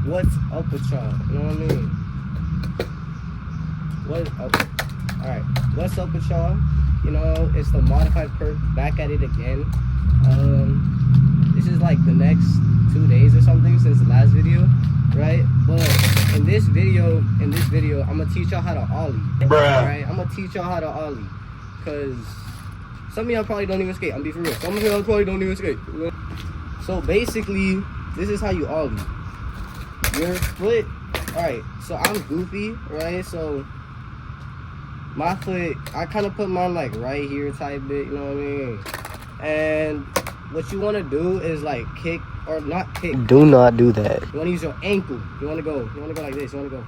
what's up with y'all? You know what I mean? What up? Alright, what's up with y'all? You know, it's the modified perk back at it again. This is like the next 2 days or something since the last video, right? But in this video, I'm gonna teach y'all how to Ollie. Right? I'm gonna teach y'all how to Ollie. Cause some of y'all probably don't even skate. I'm be for real. Some of y'all probably don't even skate. So basically, this is how you Ollie. Your foot, alright, so I'm goofy, right? So my foot, I kind of put mine like right here type bit, you know what I mean? And what you want to do is like kick, or not kick. Do not do that. You want to use your ankle. You want to go like this. You want to go.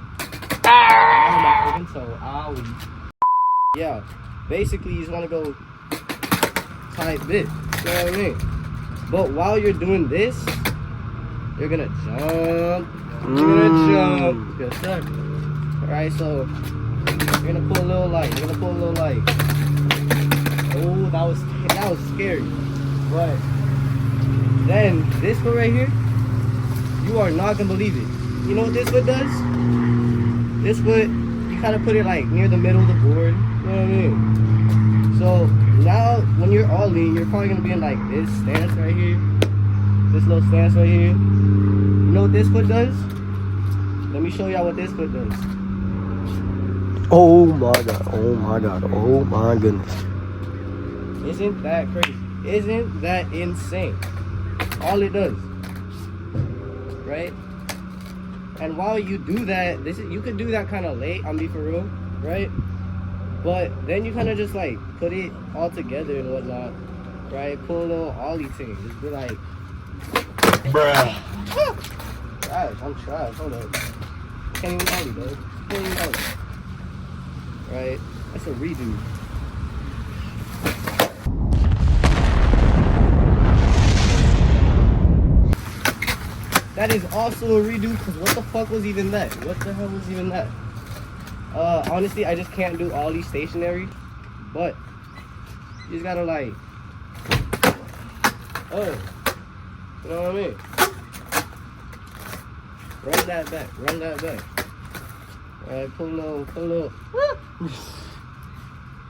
Ah! Yeah, basically you just want to go type bit, you know what I mean? But while you're doing this, you're gonna jump. You're gonna jump. Yes, sir. Alright, so you're gonna pull a little light. Oh, that was scary. But then this foot right here, you are not gonna believe it. You know what this foot does? This foot, you kind of put it like near the middle of the board. You know what I mean? So now when you're Ollie, you're probably gonna be in like this stance right here. This little stance right here. You know what this foot does? Let me show y'all what this foot does. Oh my god, oh my god, oh my goodness. Isn't that crazy? Isn't that insane? All it does. Right? And while you do that, you could do that kind of late, I'm be for real, right? But then you kind of just like put it all together and whatnot, right? Pull a little Ollie thing. Just be like, bruh. Trash, I'm trash. Hold up. Can't even Ollie, bro. Can't even Ollie. Right? That's a redo. That is also a redo, because what the fuck was even that? What the hell was even that? Honestly, I just can't do Ollie stationary. But you just gotta like, oh, you know what I mean? Run that back. Alright, pull a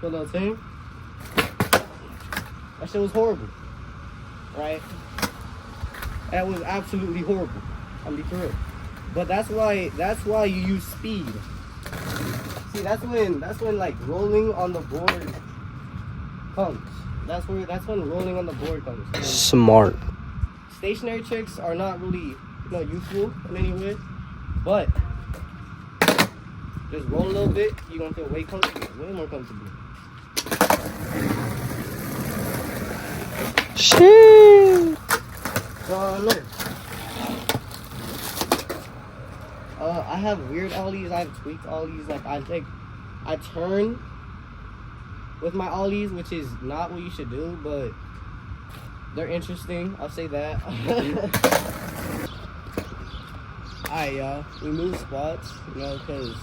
little thing. That shit was horrible. Right? That was absolutely horrible. I'm be for real. But that's why you use speed. See, that's when like rolling on the board comes. That's when rolling on the board comes. Smart. Stationary tricks are not really, useful in any way. But just roll a little bit, you're gonna feel way more comfortable. Shit. Look. I have weird Ollies, I have tweaked Ollies. Like I turn with my Ollies, which is not what you should do, but they're interesting, I'll say that. Alright, y'all, we moved spots, because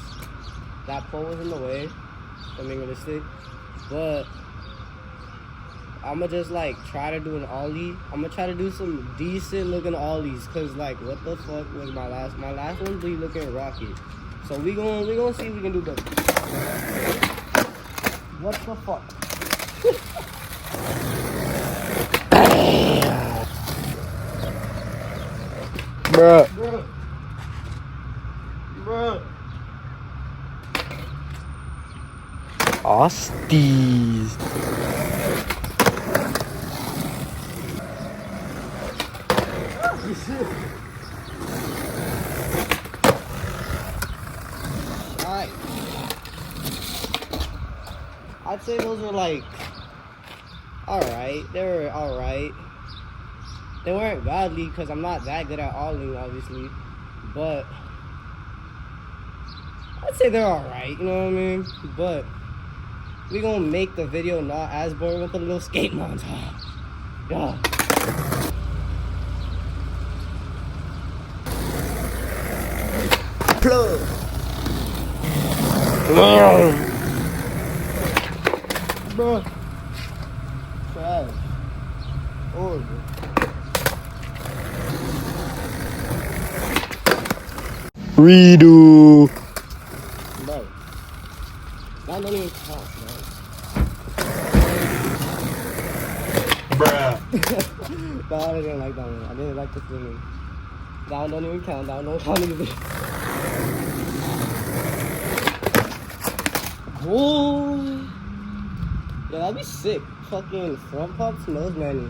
that pole was in the way, if I'm being realistic. But I'ma just like try to do an Ollie. I'ma try to do some decent looking Ollies, cause like what the fuck was my last one be looking rocket. So we gonna see if we can do better. What the fuck? Bruh. Osties. Alright. I'd say those were like alright. They were alright. They weren't godly because I'm not that good at Ollie, obviously. But I'd say they're alright, you know what I mean? But we gonna make the video not as boring. We're gonna put a little skate montage. Yeah. Plug. Bro. Trash. Horrible. Redo. Bro. That don't even count, bro. Bruh. No, I didn't like that one. I didn't like the singing. That one don't even count. That one don't count either. Whoa. Yeah, that'd be sick. Fucking front pops, nose manual.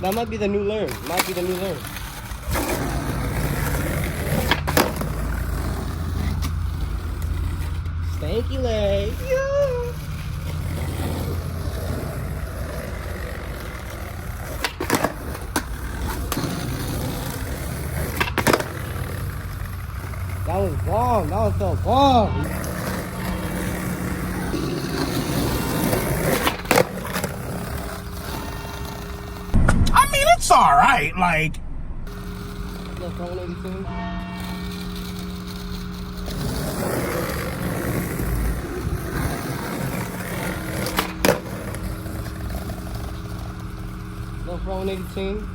That might be the new learn. Might be the new learn. Stanky leg. Yeah. That was bomb. That one felt bomb. I mean, it's all right. Like, The front 182. The front 182.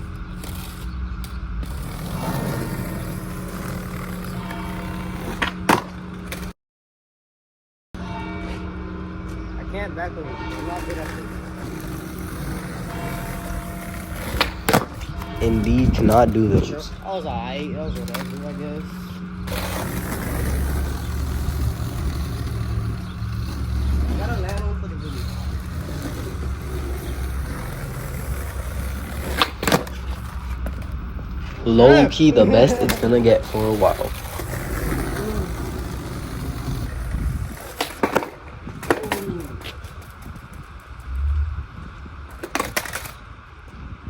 I can't back with it. I'm not good at this. Indeed cannot do those. That was alright. That was whatever, I guess. I gotta land on for the video. Low key, the best it's gonna get for a while.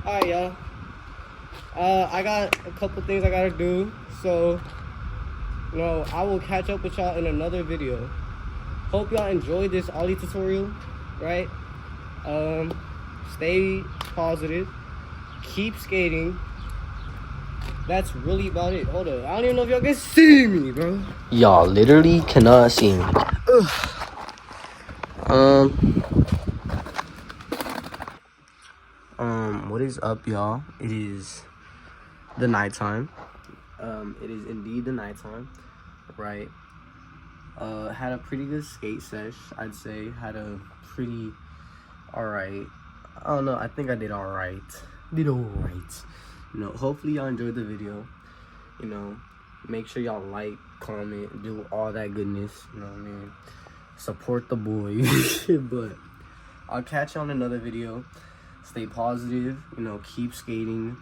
Alright, y'all. I got a couple things I gotta do, so I will catch up with y'all in another video. Hope y'all enjoyed this Ollie tutorial, right? Stay positive, keep skating. That's really about it. Hold up, I don't even know if y'all can see me, bro. Y'all literally cannot see me. What is up, y'all? It is the nighttime. It is indeed the nighttime, right? Had a pretty good skate sesh, I'd say. Had a pretty alright. I don't know, I think I did alright. Did alright. Hopefully y'all enjoyed the video. Make sure y'all like, comment, do all that goodness. You know what I mean? Support the boy. But I'll catch you on another video. Stay positive, keep skating.